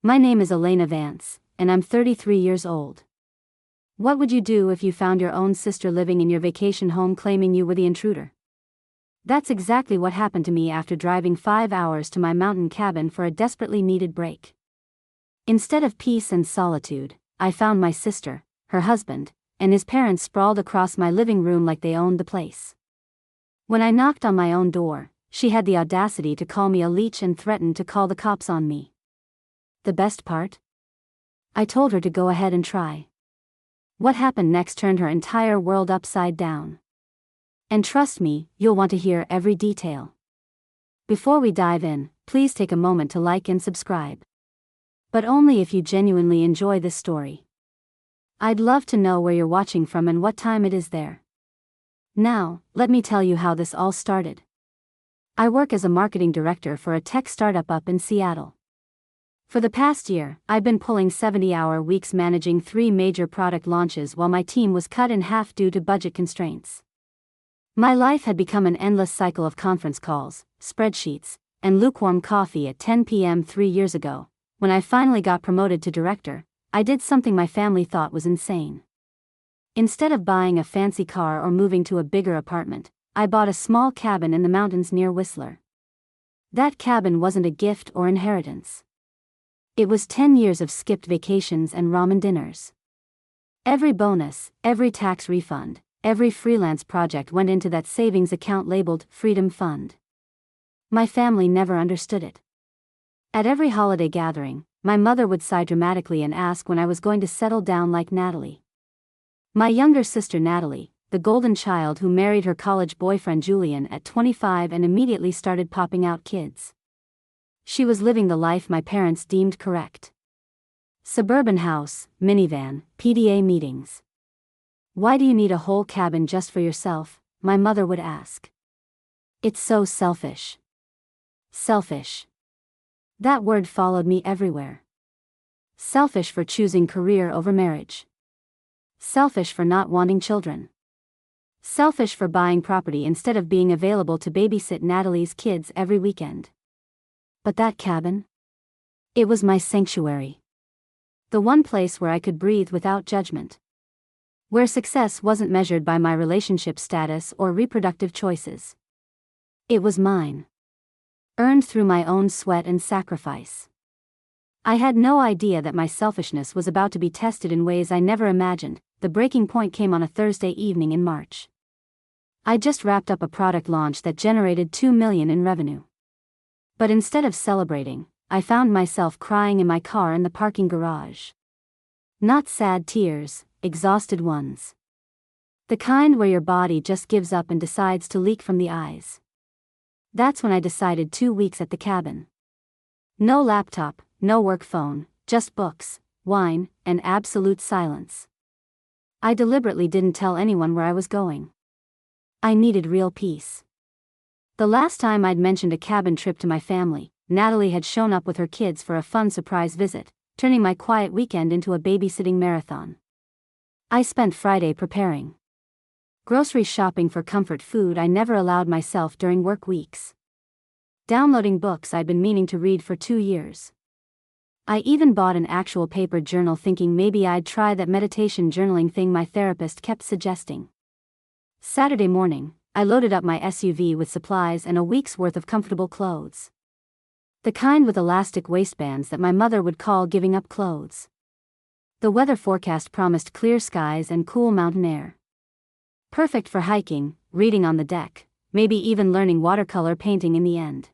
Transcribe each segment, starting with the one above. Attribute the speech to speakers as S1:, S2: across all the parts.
S1: My name is Elena Vance, and I'm 33 years old. What would you do if you found your own sister living in your vacation home claiming you were the intruder? That's exactly what happened to me after driving 5 hours to my mountain cabin for a desperately needed break. Instead of peace and solitude, I found my sister, her husband, and his parents sprawled across my living room like they owned the place. When I knocked on my own door, she had the audacity to call me a leech and threatened to call the cops on me. The best part? I told her to go ahead and try. What happened next turned her entire world upside down. And trust me, you'll want to hear every detail. Before we dive in, please take a moment to like and subscribe. But only if you genuinely enjoy this story. I'd love to know where you're watching from and what time it is there. Now, let me tell you how this all started. I work as a marketing director for a tech startup up in Seattle. For the past year, I've been pulling 70-hour weeks managing 3 major product launches while my team was cut in half due to budget constraints. My life had become an endless cycle of conference calls, spreadsheets, and lukewarm coffee at 10 p.m. 3 years ago. When I finally got promoted to director, I did something my family thought was insane. Instead of buying a fancy car or moving to a bigger apartment, I bought a small cabin in the mountains near Whistler. That cabin wasn't a gift or inheritance. It was 10 years of skipped vacations and ramen dinners. Every bonus, every tax refund, every freelance project went into that savings account labeled Freedom Fund. My family never understood it. At every holiday gathering, my mother would sigh dramatically and ask when I was going to settle down like Natalie. My younger sister Natalie, the golden child who married her college boyfriend Julian at 25 and immediately started popping out kids. She was living the life my parents deemed correct. Suburban house, minivan, PDA meetings. Why do you need a whole cabin just for yourself? My mother would ask. It's so selfish. Selfish. That word followed me everywhere. Selfish for choosing career over marriage. Selfish for not wanting children. Selfish for buying property instead of being available to babysit Natalie's kids every weekend. But that cabin? It was my sanctuary. The one place where I could breathe without judgment. Where success wasn't measured by my relationship status or reproductive choices. It was mine. Earned through my own sweat and sacrifice. I had no idea that my selfishness was about to be tested in ways I never imagined. The breaking point came on a Thursday evening in March. I just wrapped up a product launch that generated $2 million in revenue. But instead of celebrating, I found myself crying in my car in the parking garage. Not sad tears, exhausted ones. The kind where your body just gives up and decides to leak from the eyes. That's when I decided 2 weeks at the cabin. No laptop, no work phone, just books, wine, and absolute silence. I deliberately didn't tell anyone where I was going. I needed real peace. The last time I'd mentioned a cabin trip to my family, Natalie had shown up with her kids for a fun surprise visit, turning my quiet weekend into a babysitting marathon. I spent Friday preparing grocery shopping for comfort food I never allowed myself during work weeks. Downloading books I'd been meaning to read for 2 years. I even bought an actual paper journal thinking maybe I'd try that meditation journaling thing my therapist kept suggesting. Saturday morning, I loaded up my SUV with supplies and a week's worth of comfortable clothes. The kind with elastic waistbands that my mother would call giving up clothes. The weather forecast promised clear skies and cool mountain air. Perfect for hiking, reading on the deck, maybe even learning watercolor painting in the end.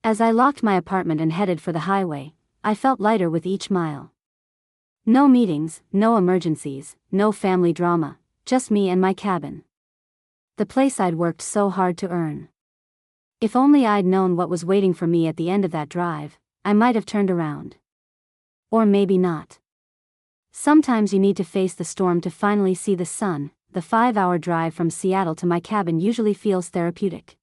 S1: As I locked my apartment and headed for the highway, I felt lighter with each mile. No meetings, no emergencies, no family drama, just me and my cabin. The place I'd worked so hard to earn. If only I'd known what was waiting for me at the end of that drive, I might have turned around. Or maybe not. Sometimes you need to face the storm to finally see the sun. The 5-hour drive from Seattle to my cabin usually feels therapeutic.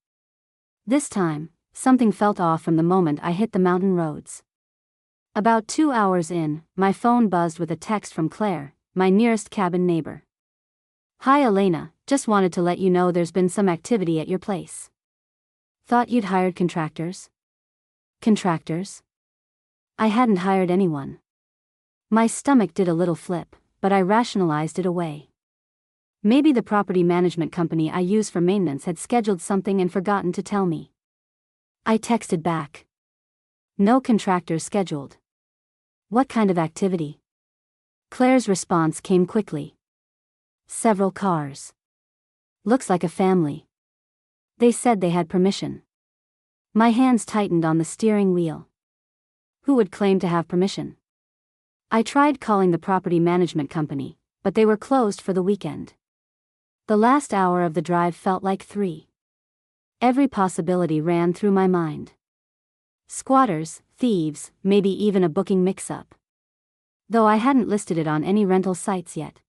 S1: This time, something felt off from the moment I hit the mountain roads. About 2 hours in, my phone buzzed with a text from Claire, my nearest cabin neighbor. "Hi Elena, just wanted to let you know there's been some activity at your place. Thought you'd hired contractors?" Contractors? I hadn't hired anyone. My stomach did a little flip, but I rationalized it away. Maybe the property management company I use for maintenance had scheduled something and forgotten to tell me. I texted back. No contractors scheduled. What kind of activity? Claire's response came quickly. Several cars. Looks like a family. They said they had permission. My hands tightened on the steering wheel. Who would claim to have permission? I tried calling the property management company, but they were closed for the weekend. The last hour of the drive felt like 3. Every possibility ran through my mind. Squatters, thieves, maybe even a booking mix-up. Though I hadn't listed it on any rental sites yet.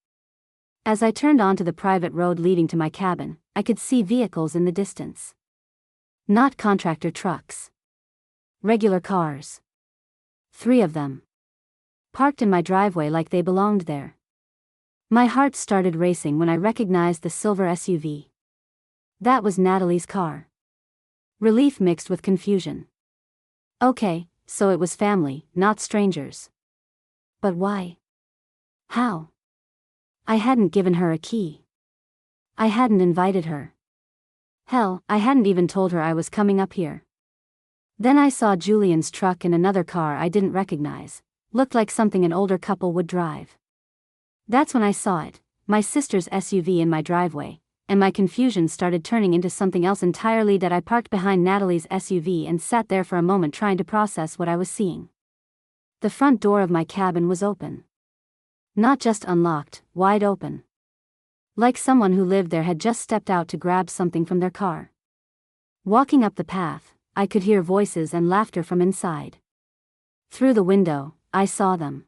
S1: As I turned onto the private road leading to my cabin, I could see vehicles in the distance. Not contractor trucks. Regular cars. 3 of them. Parked in my driveway like they belonged there. My heart started racing when I recognized the silver SUV. That was Natalie's car. Relief mixed with confusion. Okay, so it was family, not strangers. But why? How? I hadn't given her a key. I hadn't invited her. Hell, I hadn't even told her I was coming up here. Then I saw Julian's truck and another car I didn't recognize. Looked like something an older couple would drive. That's when I saw it, my sister's SUV in my driveway, and my confusion started turning into something else entirely. That I parked behind Natalie's SUV and sat there for a moment trying to process what I was seeing. The front door of my cabin was open. Not just unlocked, wide open. Like someone who lived there had just stepped out to grab something from their car. Walking up the path, I could hear voices and laughter from inside. Through the window, I saw them.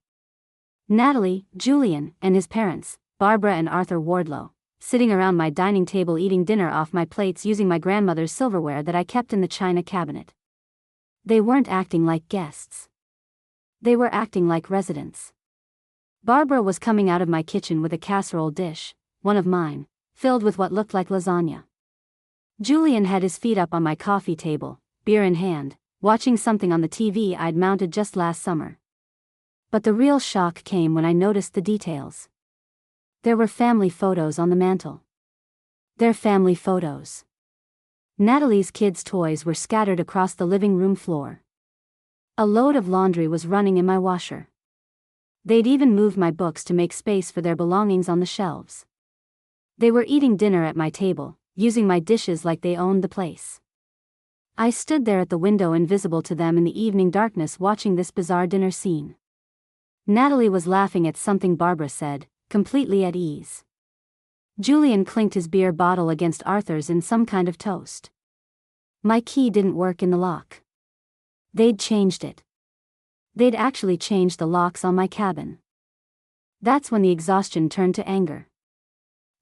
S1: Natalie, Julian, and his parents, Barbara and Arthur Wardlow, sitting around my dining table eating dinner off my plates using my grandmother's silverware that I kept in the china cabinet. They weren't acting like guests. They were acting like residents. Barbara was coming out of my kitchen with a casserole dish, one of mine, filled with what looked like lasagna. Julian had his feet up on my coffee table, beer in hand, watching something on the TV I'd mounted just last summer. But the real shock came when I noticed the details. There were family photos on the mantel. Their family photos. Natalie's kids' toys were scattered across the living room floor. A load of laundry was running in my washer. They'd even moved my books to make space for their belongings on the shelves. They were eating dinner at my table, using my dishes like they owned the place. I stood there at the window, invisible to them in the evening darkness, watching this bizarre dinner scene. Natalie was laughing at something Barbara said, completely at ease. Julian clinked his beer bottle against Arthur's in some kind of toast. My key didn't work in the lock. They'd changed it. They'd actually changed the locks on my cabin. That's when the exhaustion turned to anger.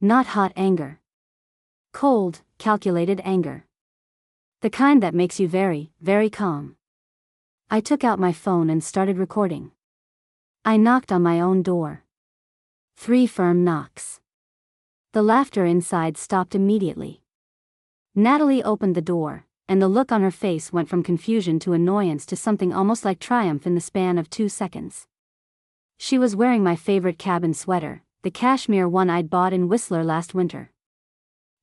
S1: Not hot anger. Cold, calculated anger. The kind that makes you very, very calm. I took out my phone and started recording. I knocked on my own door. 3 firm knocks. The laughter inside stopped immediately. Natalie opened the door, and the look on her face went from confusion to annoyance to something almost like triumph in the span of 2 seconds. She was wearing my favorite cabin sweater, the cashmere one I'd bought in Whistler last winter.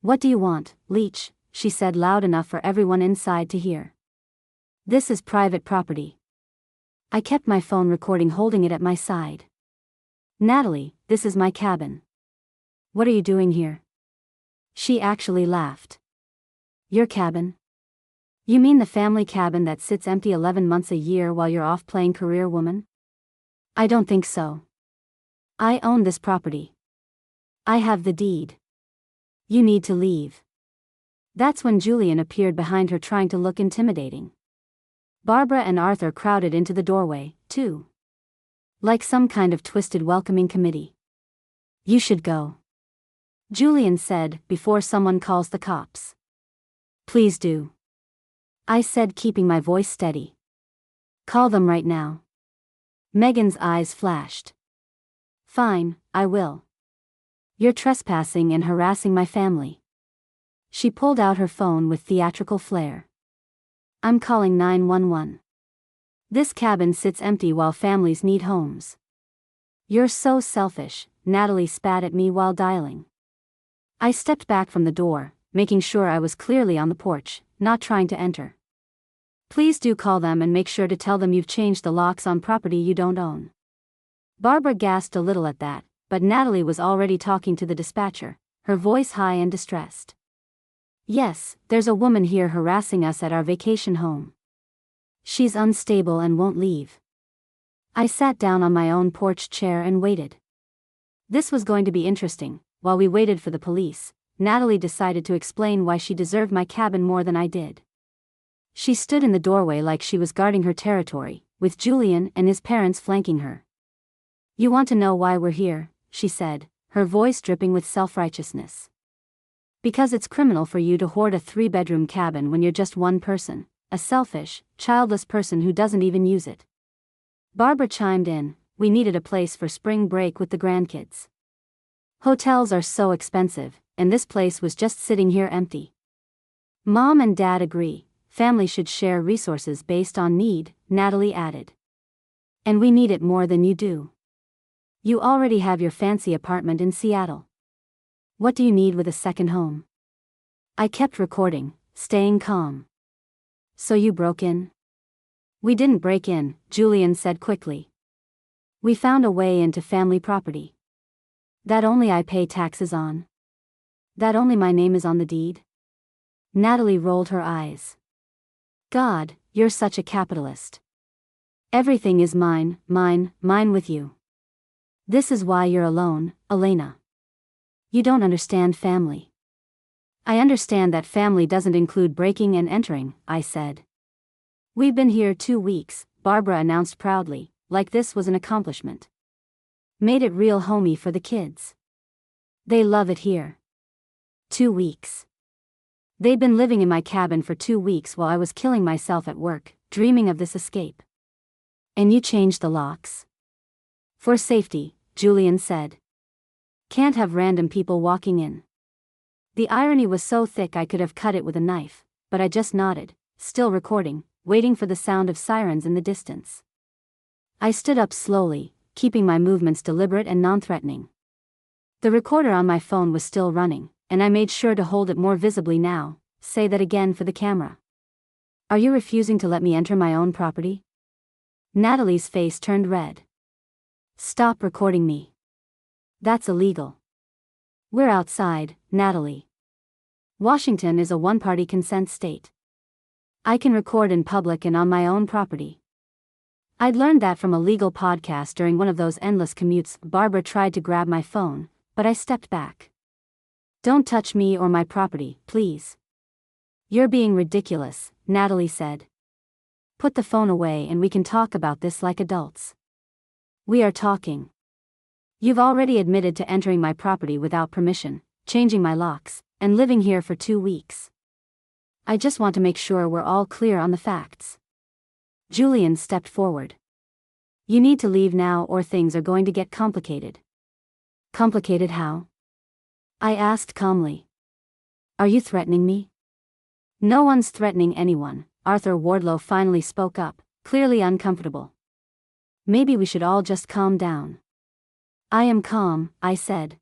S1: "What do you want, Leech?" she said loud enough for everyone inside to hear. "This is private property." I kept my phone recording, holding it at my side. "Natalie, this is my cabin. What are you doing here?" She actually laughed. "Your cabin? You mean the family cabin that sits empty 11 months a year while you're off playing career woman?" "I don't think so. I own this property. I have the deed. You need to leave." That's when Julian appeared behind her, trying to look intimidating. Barbara and Arthur crowded into the doorway, too. Like some kind of twisted welcoming committee. "You should go," Julian said, "before someone calls the cops." "Please do," I said, keeping my voice steady. "Call them right now." Megan's eyes flashed. "Fine, I will. You're trespassing and harassing my family." She pulled out her phone with theatrical flair. "I'm calling 911. This cabin sits empty while families need homes. You're so selfish, Natalie spat at me while dialing. I stepped back from the door, making sure I was clearly on the porch, not trying to enter. Please do call them and make sure to tell them you've changed the locks on property you don't own. Barbara gasped a little at that, but Natalie was already talking to the dispatcher, her voice high and distressed. Yes, there's a woman here harassing us at our vacation home. She's unstable and won't leave. I sat down on my own porch chair and waited. This was going to be interesting. While we waited for the police, Natalie decided to explain why she deserved my cabin more than I did. She stood in the doorway like she was guarding her territory, with Julian and his parents flanking her. You want to know why we're here, she said, her voice dripping with self-righteousness. Because it's criminal for you to hoard a 3-bedroom cabin when you're just one person, a selfish, childless person who doesn't even use it. Barbara chimed in, we needed a place for spring break with the grandkids. Hotels are so expensive, and this place was just sitting here empty. Mom and Dad agree, family should share resources based on need, Natalie added. And we need it more than you do. You already have your fancy apartment in Seattle. What do you need with a second home? I kept recording, staying calm. So you broke in? We didn't break in, Julian said quickly. We found a way into family property. That only I pay taxes on? That only my name is on the deed? Natalie rolled her eyes. God, you're such a capitalist. Everything is mine, mine, mine with you. This is why you're alone, Elena. You don't understand family. I understand that family doesn't include breaking and entering, I said. We've been here 2 weeks, Barbara announced proudly, like this was an accomplishment. Made it real homey for the kids. They love it here. 2 weeks. They'd been living in my cabin for 2 weeks while I was killing myself at work, dreaming of this escape. And you changed the locks? For safety, Julian said. Can't have random people walking in. The irony was so thick I could have cut it with a knife, but I just nodded, still recording, waiting for the sound of sirens in the distance. I stood up slowly, keeping my movements deliberate and non-threatening. The recorder on my phone was still running, and I made sure to hold it more visibly now. Say that again for the camera. Are you refusing to let me enter my own property? Natalie's face turned red. Stop recording me. That's illegal. We're outside, Natalie. Washington is a one-party consent state. I can record in public and on my own property. I'd learned that from a legal podcast during one of those endless commutes. Barbara tried to grab my phone, but I stepped back. Don't touch me or my property, please. You're being ridiculous, Natalie said. Put the phone away and we can talk about this like adults. We are talking. You've already admitted to entering my property without permission, changing my locks, and living here for 2 weeks. I just want to make sure we're all clear on the facts. Julian stepped forward. You need to leave now or things are going to get complicated. Complicated how? I asked calmly. Are you threatening me? No one's threatening anyone, Arthur Wardlow finally spoke up, clearly uncomfortable. Maybe we should all just calm down. I am calm, I said.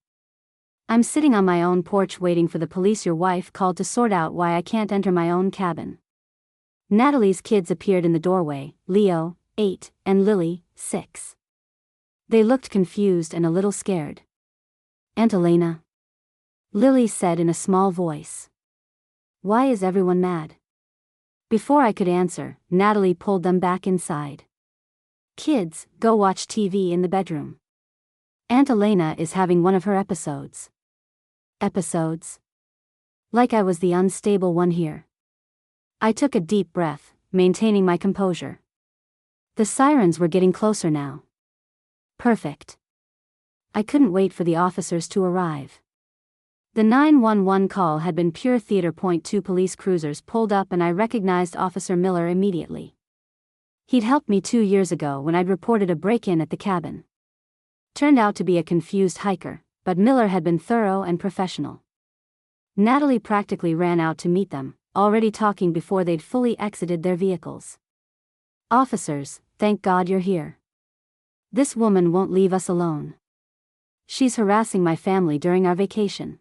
S1: I'm sitting on my own porch waiting for the police your wife called to sort out why I can't enter my own cabin. Natalie's kids appeared in the doorway, Leo, 8, and Lily, 6. They looked confused and a little scared. Aunt Elena? Lily said in a small voice. Why is everyone mad? Before I could answer, Natalie pulled them back inside. Kids, go watch TV in the bedroom. Aunt Elena is having one of her episodes. Episodes? Like I was the unstable one here. I took a deep breath, maintaining my composure. The sirens were getting closer now. Perfect. I couldn't wait for the officers to arrive. The 911 call had been pure theater. 2 police cruisers pulled up and I recognized Officer Miller immediately. He'd helped me 2 years ago when I'd reported a break-in at the cabin. Turned out to be a confused hiker, but Miller had been thorough and professional. Natalie practically ran out to meet them, already talking before they'd fully exited their vehicles. Officers, thank God you're here. This woman won't leave us alone. She's harassing my family during our vacation.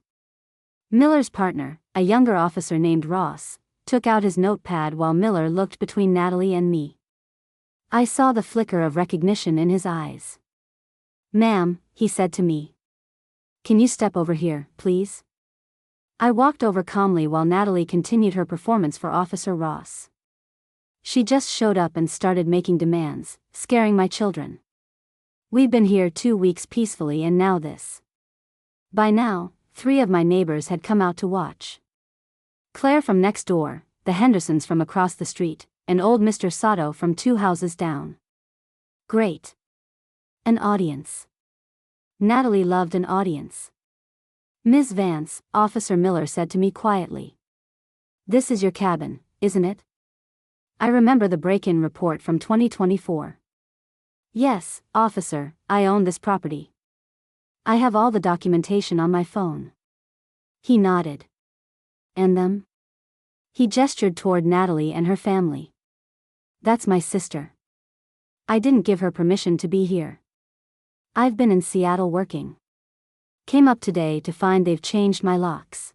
S1: Miller's partner, a younger officer named Ross, took out his notepad while Miller looked between Natalie and me. I saw the flicker of recognition in his eyes. "Ma'am," he said to me. "Can you step over here, please?" I walked over calmly while Natalie continued her performance for Officer Ross. She just showed up and started making demands, scaring my children. We've been here 2 weeks peacefully and now this. By now, 3 of my neighbors had come out to watch. Claire from next door, the Hendersons from across the street, and old Mr. Sato from 2 houses down. Great. An audience. Natalie loved an audience. "Ms. Vance," Officer Miller said to me quietly. "This is your cabin, isn't it?" I remember the break-in report from 2024. "Yes, officer, I own this property. I have all the documentation on my phone." He nodded. "And them?" He gestured toward Natalie and her family. "That's my sister. I didn't give her permission to be here. I've been in Seattle working. Came up today to find they've changed my locks."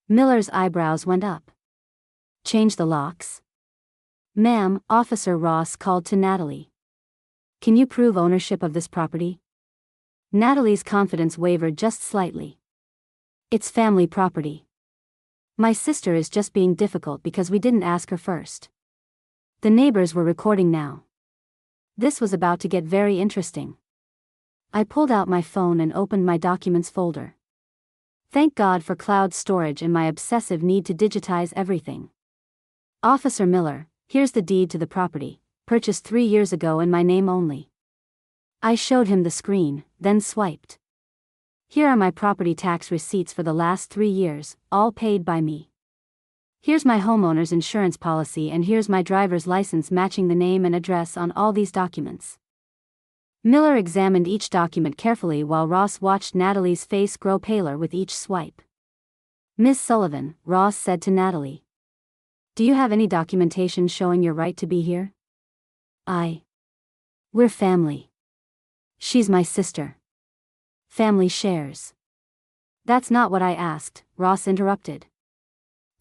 S1: Miller's eyebrows went up. "Change the locks?" "Ma'am," Officer Ross called to Natalie. "Can you prove ownership of this property?" Natalie's confidence wavered just slightly. "It's family property. My sister is just being difficult because we didn't ask her first." The neighbors were recording now. This was about to get very interesting. I pulled out my phone and opened my documents folder. Thank God for cloud storage and my obsessive need to digitize everything. "Officer Miller, here's the deed to the property, purchased 3 years ago in my name only." I showed him the screen, then swiped. "Here are my property tax receipts for the last 3 years, all paid by me. Here's my homeowner's insurance policy and here's my driver's license matching the name and address on all these documents." Miller examined each document carefully while Ross watched Natalie's face grow paler with each swipe. "Ms. Sullivan," Ross said to Natalie. "Do you have any documentation showing your right to be here?" "We're family. She's my sister. Family shares." "That's not what I asked," Ross interrupted.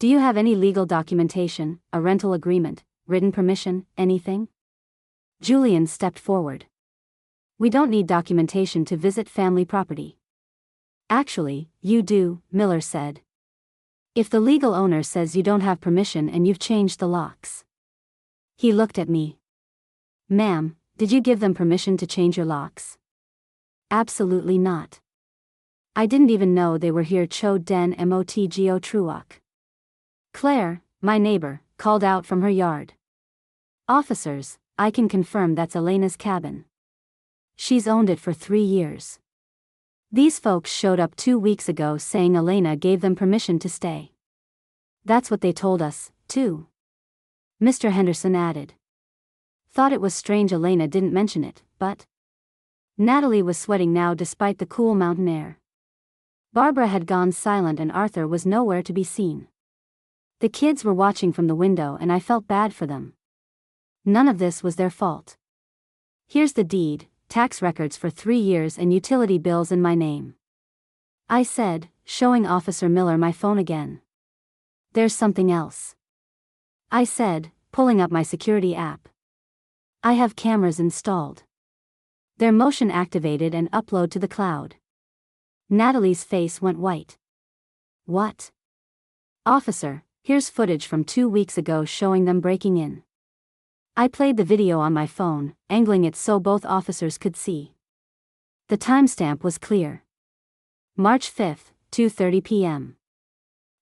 S1: "Do you have any legal documentation, a rental agreement, written permission, anything?" Julian stepped forward. "We don't need documentation to visit family property." "Actually, you do," Miller said. "If the legal owner says you don't have permission and you've changed the locks." He looked at me. "Ma'am, did you give them permission to change your locks?" "Absolutely not. I didn't even know they were here." Cho Den Motgo Truok. Claire, my neighbor, called out from her yard. "Officers, I can confirm that's Elena's cabin. She's owned it for 3 years. These folks showed up 2 weeks ago saying Elena gave them permission to stay. That's what they told us, too." Mr. Henderson added. "Thought it was strange Elena didn't mention it, but..." Natalie was sweating now despite the cool mountain air. Barbara had gone silent and Arthur was nowhere to be seen. The kids were watching from the window and I felt bad for them. None of this was their fault. "Here's the deed, tax records for 3 years and utility bills in my name," I said, showing Officer Miller my phone again. "There's something else," I said, pulling up my security app. "I have cameras installed. They're motion activated and upload to the cloud." Natalie's face went white. "What?" "Officer, here's footage from 2 weeks ago showing them breaking in." I played the video on my phone, angling it so both officers could see. The timestamp was clear. March 5, 2:30 p.m.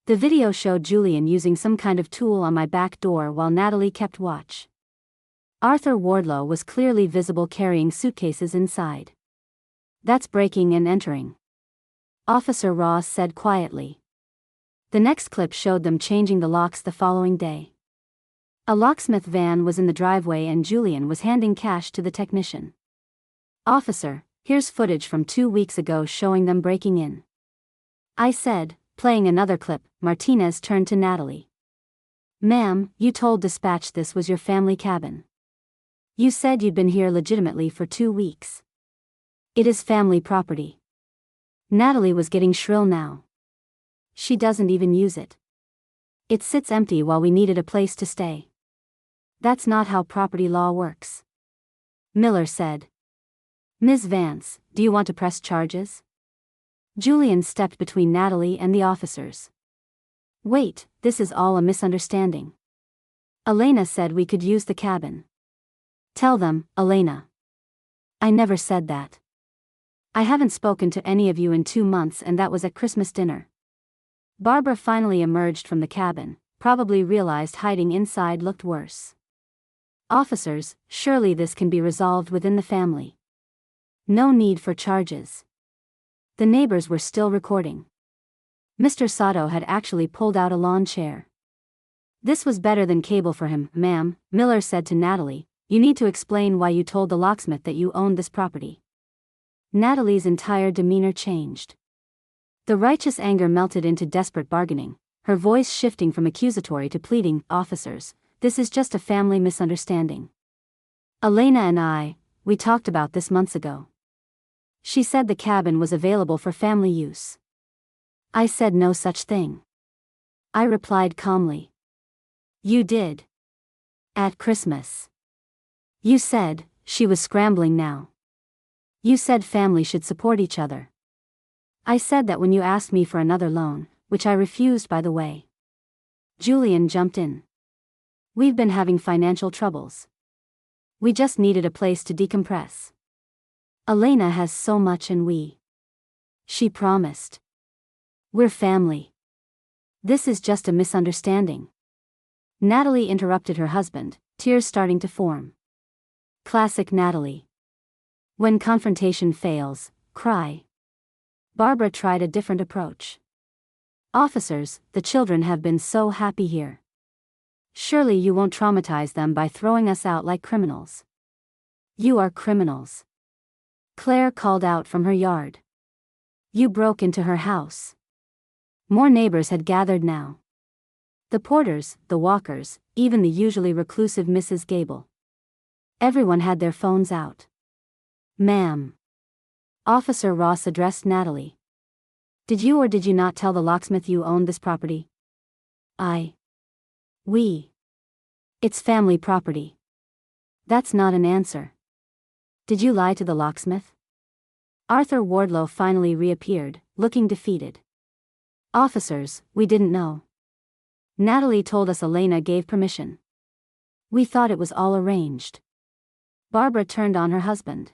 S1: The video showed Julian using some kind of tool on my back door while Natalie kept watch. Arthur Wardlow was clearly visible carrying suitcases inside. "That's breaking and entering," Officer Ross said quietly. The next clip showed them changing the locks the following day. A locksmith van was in the driveway and Julian was handing cash to the technician. "Officer, here's footage from 2 weeks ago showing them breaking in," I said, playing another clip. Martinez turned to Natalie. "Ma'am, you told dispatch this was your family cabin. You said you'd been here legitimately for 2 weeks. It is family property. Natalie was getting shrill now. She doesn't even use it. It sits empty while we needed a place to stay. That's not how property law works. Miller said. Ms. Vance, do you want to press charges? Julian stepped between Natalie and the officers. Wait, this is all a misunderstanding. Elena said we could use the cabin. Tell them, Elena. I never said that. I haven't spoken to any of you in 2 months, and that was at Christmas dinner. Barbara finally emerged from the cabin, probably realized hiding inside looked worse. Officers, surely this can be resolved within the family. No need for charges. The neighbors were still recording. Mr. Sato had actually pulled out a lawn chair. This was better than cable for him, ma'am, Miller said to Natalie. You need to explain why you told the locksmith that you owned this property. Natalie's entire demeanor changed. The righteous anger melted into desperate bargaining, her voice shifting from accusatory to pleading. Officers, this is just a family misunderstanding. Elena and we talked about this months ago. She said the cabin was available for family use. I said no such thing. I replied calmly. You did. At Christmas. You said, she was scrambling now. You said family should support each other. I said that when you asked me for another loan, which I refused by the way. Julian jumped in. We've been having financial troubles. We just needed a place to decompress. Elena has so much and she promised. We're family. This is just a misunderstanding. Natalie interrupted her husband, tears starting to form. Classic Natalie. When confrontation fails, cry. Barbara tried a different approach. Officers, the children have been so happy here. Surely you won't traumatize them by throwing us out like criminals. You are criminals. Claire called out from her yard. You broke into her house. More neighbors had gathered now. The Porters, the Walkers, even the usually reclusive Mrs. Gable. Everyone had their phones out. Ma'am. Officer Ross addressed Natalie. Did you or did you not tell the locksmith you owned this property? We. It's family property. That's not an answer. Did you lie to the locksmith? Arthur Wardlow finally reappeared, looking defeated. Officers, we didn't know. Natalie told us Elena gave permission. We thought it was all arranged. Barbara turned on her husband.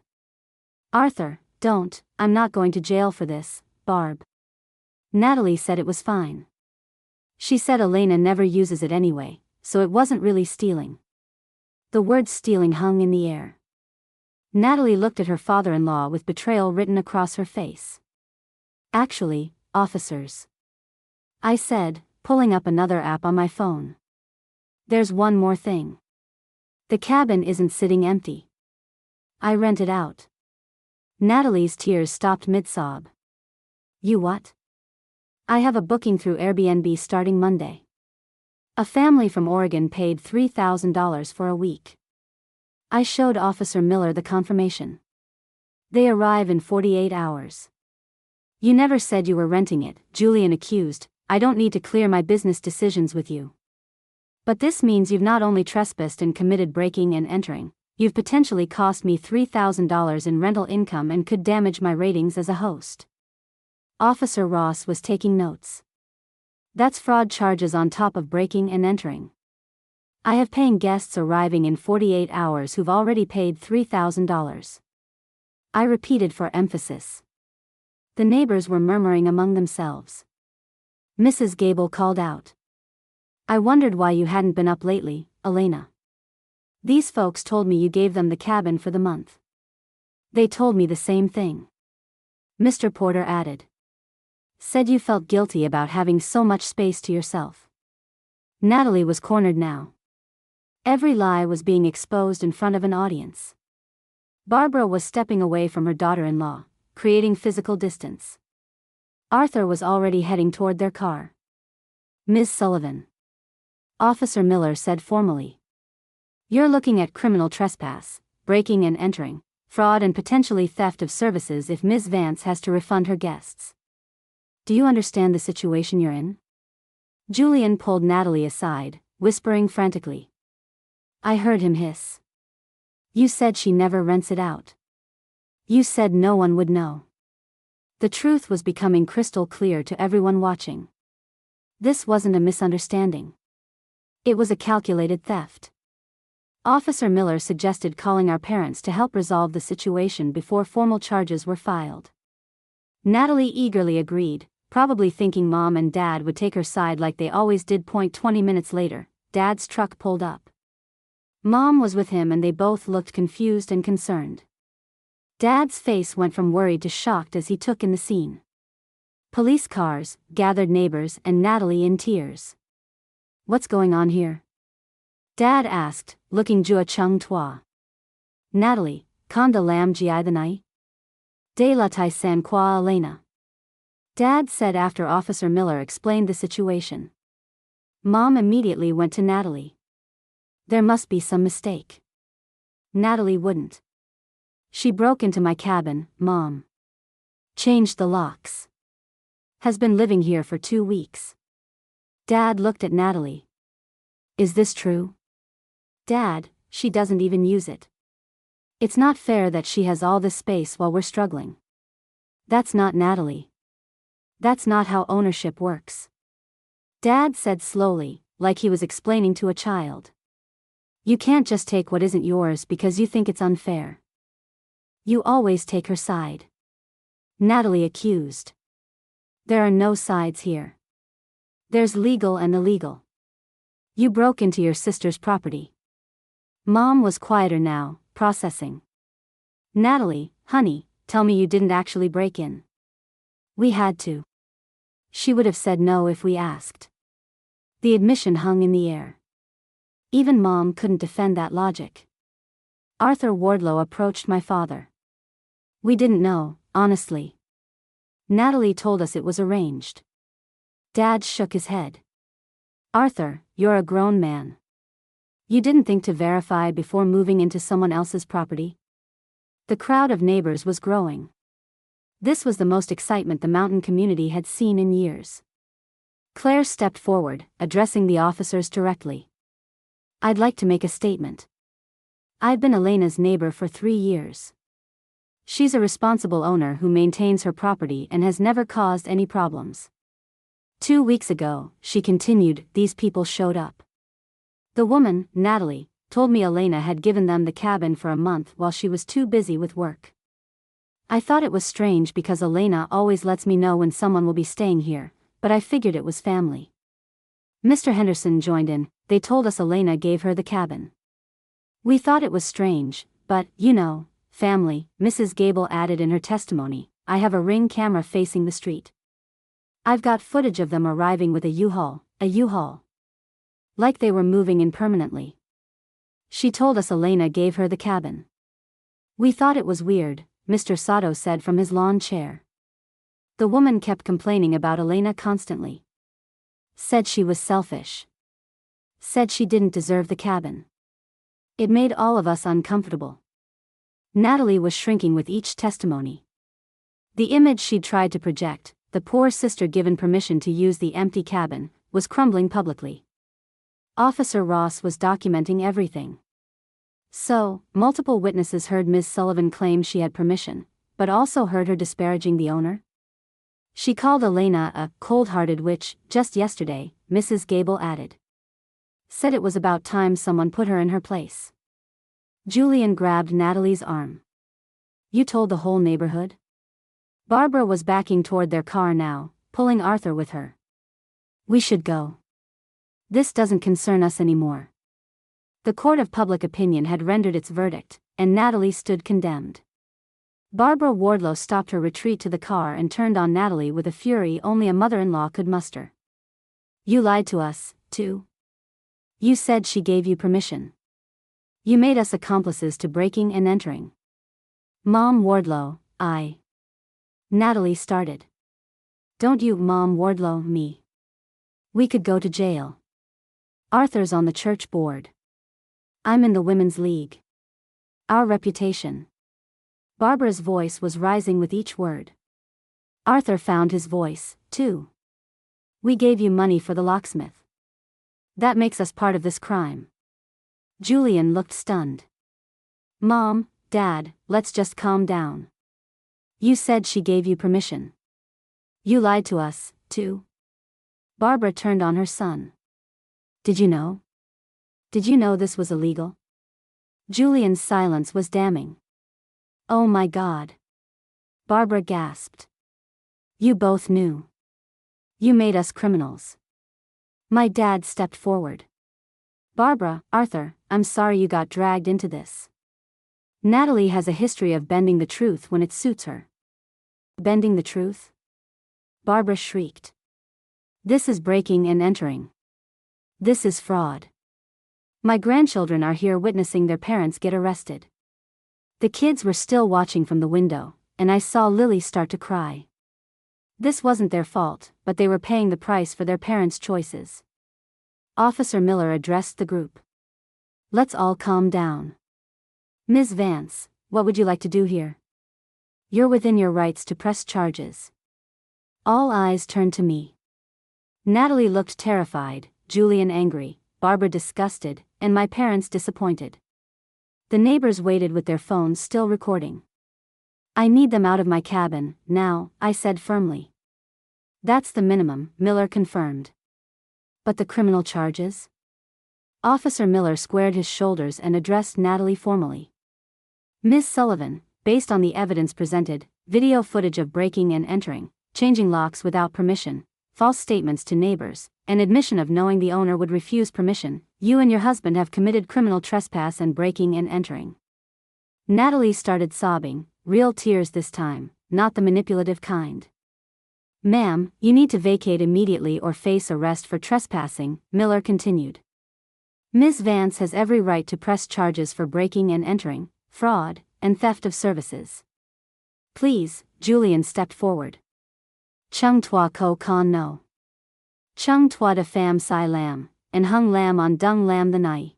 S1: Arthur, don't, I'm not going to jail for this, Barb. Natalie said it was fine. She said Elena never uses it anyway, so it wasn't really stealing. The word stealing hung in the air. Natalie looked at her father-in-law with betrayal written across her face. Actually, officers. I said, pulling up another app on my phone. There's one more thing. The cabin isn't sitting empty. I rent it out. Natalie's tears stopped mid-sob. You what? I have a booking through Airbnb starting Monday. A family from Oregon paid $3,000 for a week. I showed Officer Miller the confirmation. They arrive in 48 hours. You never said you were renting it, Julian accused. I don't need to clear my business decisions with you. But this means you've not only trespassed and committed breaking and entering, you've potentially cost me $3,000 in rental income and could damage my ratings as a host. Officer Ross was taking notes. That's fraud charges on top of breaking and entering. I have paying guests arriving in 48 hours who've already paid $3,000. I repeated for emphasis. The neighbors were murmuring among themselves. Mrs. Gable called out. I wondered why you hadn't been up lately, Elena. These folks told me you gave them the cabin for the month. They told me the same thing. Mr. Porter added. Said you felt guilty about having so much space to yourself. Natalie was cornered now. Every lie was being exposed in front of an audience. Barbara was stepping away from her daughter-in-law, creating physical distance. Arthur was already heading toward their car. Ms. Sullivan. Officer Miller said formally. You're looking at criminal trespass, breaking and entering, fraud and potentially theft of services if Ms. Vance has to refund her guests. Do you understand the situation you're in? Julian pulled Natalie aside, whispering frantically. I heard him hiss. You said she never rents it out. You said no one would know. The truth was becoming crystal clear to everyone watching. This wasn't a misunderstanding. It was a calculated theft. Officer Miller suggested calling our parents to help resolve the situation before formal charges were filed. Natalie eagerly agreed, probably thinking Mom and Dad would take her side like they always did. 20 minutes later, Dad's truck pulled up. Mom was with him and they both looked confused and concerned. Dad's face went from worried to shocked as he took in the scene. Police cars, gathered neighbors, and Natalie in tears. What's going on here? Dad asked, looking Jua Chung Tua. Natalie, Konda Lam Gi the Nai? De la Tai San Qua Elena. Dad said after Officer Miller explained the situation. Mom immediately went to Natalie. There must be some mistake. Natalie wouldn't. She broke into my cabin, Mom. Changed the locks. Has been living here for 2 weeks. Dad looked at Natalie. Is this true? Dad, she doesn't even use it. It's not fair that she has all this space while we're struggling. That's not Natalie. That's not how ownership works. Dad said slowly, like he was explaining to a child. You can't just take what isn't yours because you think it's unfair. You always take her side. Natalie accused. There are no sides here. There's legal and illegal. You broke into your sister's property. Mom was quieter now, processing. Natalie, honey, tell me you didn't actually break in. We had to. She would have said no if we asked. The admission hung in the air. Even Mom couldn't defend that logic. Arthur Wardlow approached my father. We didn't know, honestly. Natalie told us it was arranged. Dad shook his head. Arthur, you're a grown man. You didn't think to verify before moving into someone else's property? The crowd of neighbors was growing. This was the most excitement the mountain community had seen in years. Claire stepped forward, addressing the officers directly. I'd like to make a statement. I've been Elena's neighbor for 3 years. She's a responsible owner who maintains her property and has never caused any problems. 2 weeks ago, she continued, these people showed up. The woman, Natalie, told me Elena had given them the cabin for a month while she was too busy with work. I thought it was strange because Elena always lets me know when someone will be staying here, but I figured it was family. Mr. Henderson joined in. They told us Elena gave her the cabin. We thought it was strange, but, you know, family, Mrs. Gable added in her testimony. I have a Ring camera facing the street. I've got footage of them arriving with a U-Haul. Like they were moving in permanently. She told us Elena gave her the cabin. We thought it was weird, Mr. Sato said from his lawn chair. The woman kept complaining about Elena constantly. Said she was selfish. Said she didn't deserve the cabin. It made all of us uncomfortable. Natalie was shrinking with each testimony. The image she'd tried to project, the poor sister given permission to use the empty cabin, was crumbling publicly. Officer Ross was documenting everything. So, multiple witnesses heard Ms. Sullivan claim she had permission, but also heard her disparaging the owner. She called Elena a cold-hearted witch just yesterday, Mrs. Gable added. Said it was about time someone put her in her place. Julian grabbed Natalie's arm. You told the whole neighborhood? Barbara was backing toward their car now, pulling Arthur with her. We should go. This doesn't concern us anymore. The court of public opinion had rendered its verdict, and Natalie stood condemned. Barbara Wardlow stopped her retreat to the car and turned on Natalie with a fury only a mother-in-law could muster. You lied to us, too. You said she gave you permission. You made us accomplices to breaking and entering. Mom Wardlow, Natalie started. Don't you, Mom Wardlow, me. We could go to jail. Arthur's on the church board. I'm in the women's league. Our reputation. Barbara's voice was rising with each word. Arthur found his voice, too. We gave you money for the locksmith. That makes us part of this crime. Julian looked stunned. Mom, Dad, let's just calm down. You said she gave you permission. You lied to us, too. Barbara turned on her son. Did you know? Did you know this was illegal? Julian's silence was damning. Oh my God. Barbara gasped. You both knew. You made us criminals. My dad stepped forward. Barbara, Arthur, I'm sorry you got dragged into this. Natalie has a history of bending the truth when it suits her. Bending the truth? Barbara shrieked. This is breaking and entering. This is fraud. My grandchildren are here witnessing their parents get arrested. The kids were still watching from the window, and I saw Lily start to cry. This wasn't their fault, but they were paying the price for their parents' choices. Officer Miller addressed the group. Let's all calm down. Ms. Vance, what would you like to do here? You're within your rights to press charges. All eyes turned to me. Natalie looked terrified, Julian angry, Barbara disgusted, and my parents disappointed. The neighbors waited with their phones still recording. I need them out of my cabin, now, I said firmly. That's the minimum, Miller confirmed. But the criminal charges? Officer Miller squared his shoulders and addressed Natalie formally. Ms. Sullivan, based on the evidence presented, video footage of breaking and entering, changing locks without permission, false statements to neighbors, and admission of knowing the owner would refuse permission, you and your husband have committed criminal trespass and breaking and entering. Natalie started sobbing, real tears this time, not the manipulative kind. Ma'am, you need to vacate immediately or face arrest for trespassing, Miller continued. Ms. Vance has every right to press charges for breaking and entering, fraud, and theft of services. Please, Julian stepped forward. Chung toi ko kan no. Chung toi de fam sai lam, and hung lam on dung lam the nai.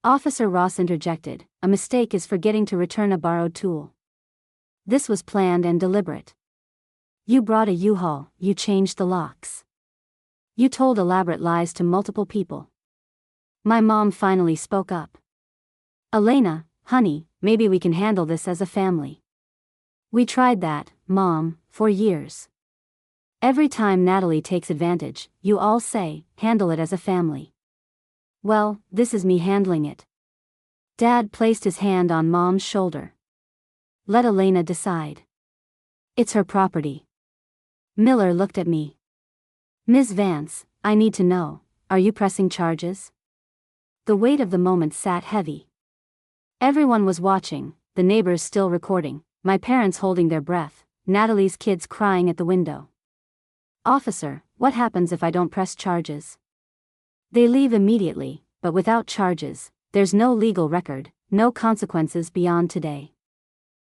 S1: Officer Ross interjected, a mistake is forgetting to return a borrowed tool. This was planned and deliberate. You brought a U-Haul, you changed the locks. You told elaborate lies to multiple people. My mom finally spoke up. Elena, honey, maybe we can handle this as a family. We tried that, Mom, for years. Every time Natalie takes advantage, you all say, handle it as a family. Well, this is me handling it. Dad placed his hand on Mom's shoulder. Let Elena decide. It's her property. Miller looked at me. Ms. Vance, I need to know, are you pressing charges? The weight of the moment sat heavy. Everyone was watching, the neighbors still recording, my parents holding their breath, Natalie's kids crying at the window. Officer, what happens if I don't press charges? They leave immediately, but without charges, there's no legal record, no consequences beyond today.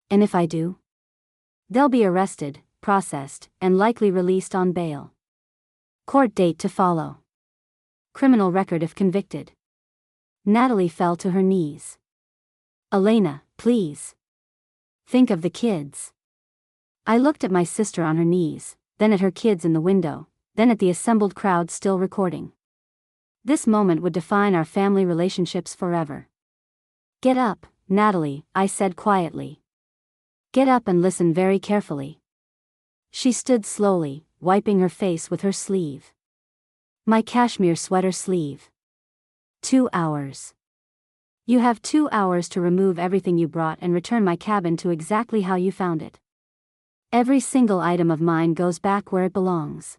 S1: And if I do? They'll be arrested, processed, and likely released on bail. Court date to follow. Criminal record if convicted. Natalie fell to her knees. Elena, please. Think of the kids. I looked at my sister on her knees, then at her kids in the window, then at the assembled crowd still recording. This moment would define our family relationships forever. Get up, Natalie, I said quietly. Get up and listen very carefully. She stood slowly, wiping her face with her sleeve. My cashmere sweater sleeve. 2 hours. You have 2 hours to remove everything you brought and return my cabin to exactly how you found it. Every single item of mine goes back where it belongs.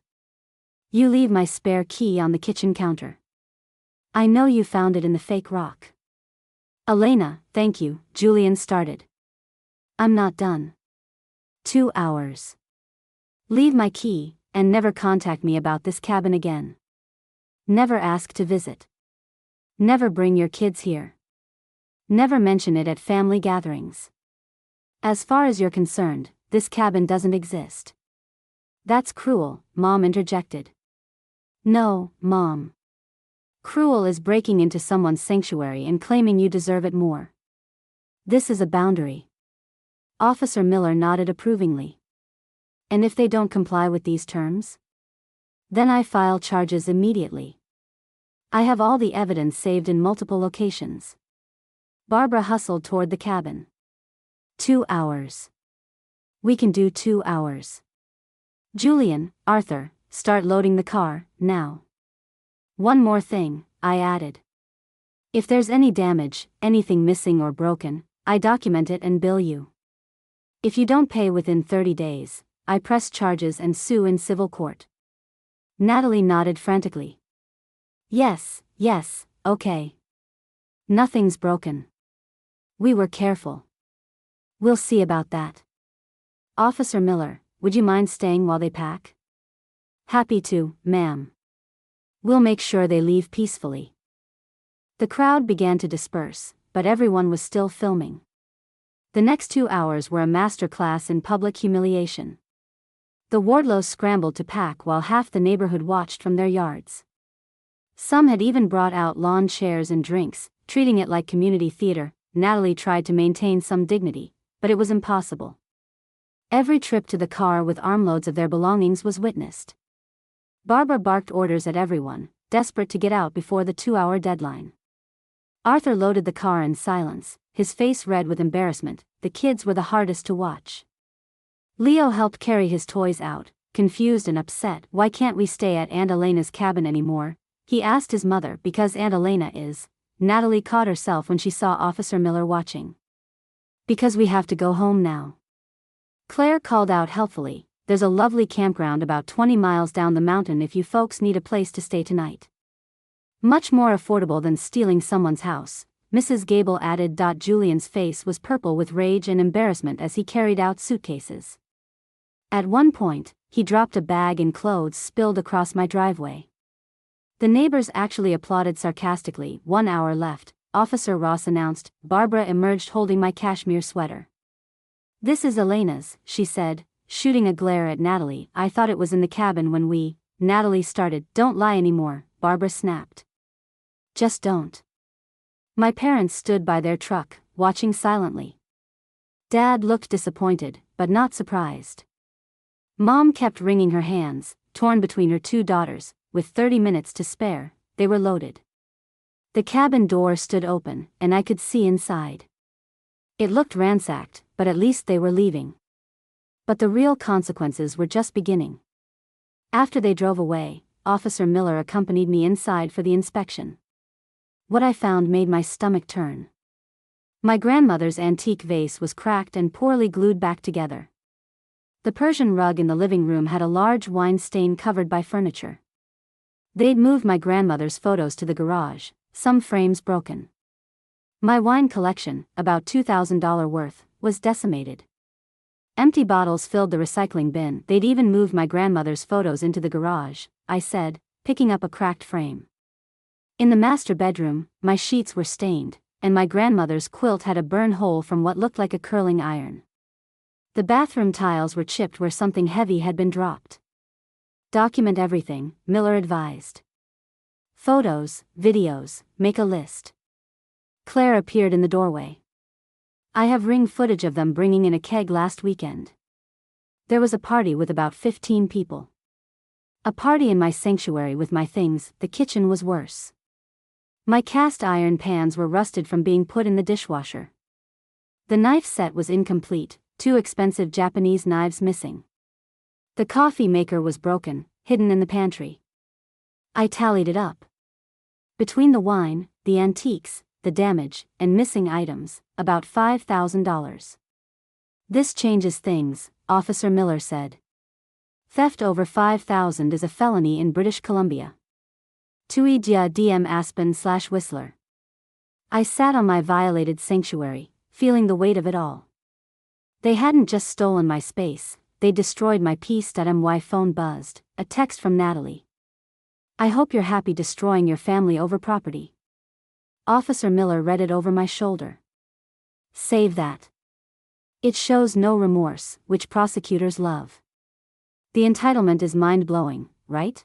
S1: You leave my spare key on the kitchen counter. I know you found it in the fake rock. Elena, thank you, Julian started. I'm not done. 2 hours. Leave my key, and never contact me about this cabin again. Never ask to visit. Never bring your kids here. Never mention it at family gatherings. As far as you're concerned, this cabin doesn't exist. That's cruel, Mom interjected. No, Mom. Cruel is breaking into someone's sanctuary and claiming you deserve it more. This is a boundary. Officer Miller nodded approvingly. And if they don't comply with these terms? Then I file charges immediately. I have all the evidence saved in multiple locations. Barbara hustled toward the cabin. 2 hours. We can do 2 hours. Julian, Arthur, start loading the car, now. One more thing, I added. If there's any damage, anything missing or broken, I document it and bill you. If you don't pay within 30 days, I press charges and sue in civil court. Natalie nodded frantically. Yes, okay. Nothing's broken. We were careful. We'll see about that. Officer Miller, would you mind staying while they pack? Happy to, ma'am. We'll make sure they leave peacefully. The crowd began to disperse, but everyone was still filming. The next 2 hours were a master class in public humiliation. The Wardlows scrambled to pack while half the neighborhood watched from their yards. Some had even brought out lawn chairs and drinks, treating it like community theater. Natalie tried to maintain some dignity, but it was impossible. Every trip to the car with armloads of their belongings was witnessed. Barbara barked orders at everyone, desperate to get out before the 2-hour deadline. Arthur loaded the car in silence, his face red with embarrassment. The kids were the hardest to watch. Leo helped carry his toys out, confused and upset. Why can't we stay at Aunt Elena's cabin anymore? He asked his mother. Because Aunt Elena is. Natalie caught herself when she saw Officer Miller watching. Because we have to go home now. Claire called out helpfully, there's a lovely campground about 20 miles down the mountain if you folks need a place to stay tonight. Much more affordable than stealing someone's house, Mrs. Gable added. Julian's face was purple with rage and embarrassment as he carried out suitcases. At one point, he dropped a bag and clothes spilled across my driveway. The neighbors actually applauded sarcastically. 1 hour left, Officer Ross announced. Barbara emerged holding my cashmere sweater. This is Elena's, she said, shooting a glare at Natalie. I thought it was in the cabin when we. Natalie started. Don't lie anymore, Barbara snapped. Just don't. My parents stood by their truck, watching silently. Dad looked disappointed, but not surprised. Mom kept wringing her hands, torn between her 2 daughters. With 30 minutes to spare, they were loaded. The cabin door stood open, and I could see inside. It looked ransacked, but at least they were leaving. But the real consequences were just beginning. After they drove away, Officer Miller accompanied me inside for the inspection. What I found made my stomach turn. My grandmother's antique vase was cracked and poorly glued back together. The Persian rug in the living room had a large wine stain covered by furniture. They'd moved my grandmother's photos to the garage, some frames broken. My wine collection, about $2,000 worth, was decimated. Empty bottles filled the recycling bin. They'd even moved my grandmother's photos into the garage, I said, picking up a cracked frame. In the master bedroom, my sheets were stained, and my grandmother's quilt had a burn hole from what looked like a curling iron. The bathroom tiles were chipped where something heavy had been dropped. Document everything, Miller advised. Photos, videos, make a list. Claire appeared in the doorway. I have ring footage of them bringing in a keg last weekend. There was a party with about 15 people. A party in my sanctuary with my things. The kitchen was worse. My cast iron pans were rusted from being put in the dishwasher. The knife set was incomplete, 2 expensive Japanese knives missing. The coffee maker was broken, hidden in the pantry. I tallied it up. Between the wine, the antiques, the damage, and missing items, about $5,000. This changes things, Officer Miller said. Theft over $5,000 is a felony in British Columbia. Tuidia DM Aspen/Whistler. I sat on my violated sanctuary, feeling the weight of it all. They hadn't just stolen my space, they destroyed my peace. My phone buzzed, a text from Natalie. I hope you're happy destroying your family over property. Officer Miller read it over my shoulder. Save that. It shows no remorse, which prosecutors love. The entitlement is mind-blowing, right?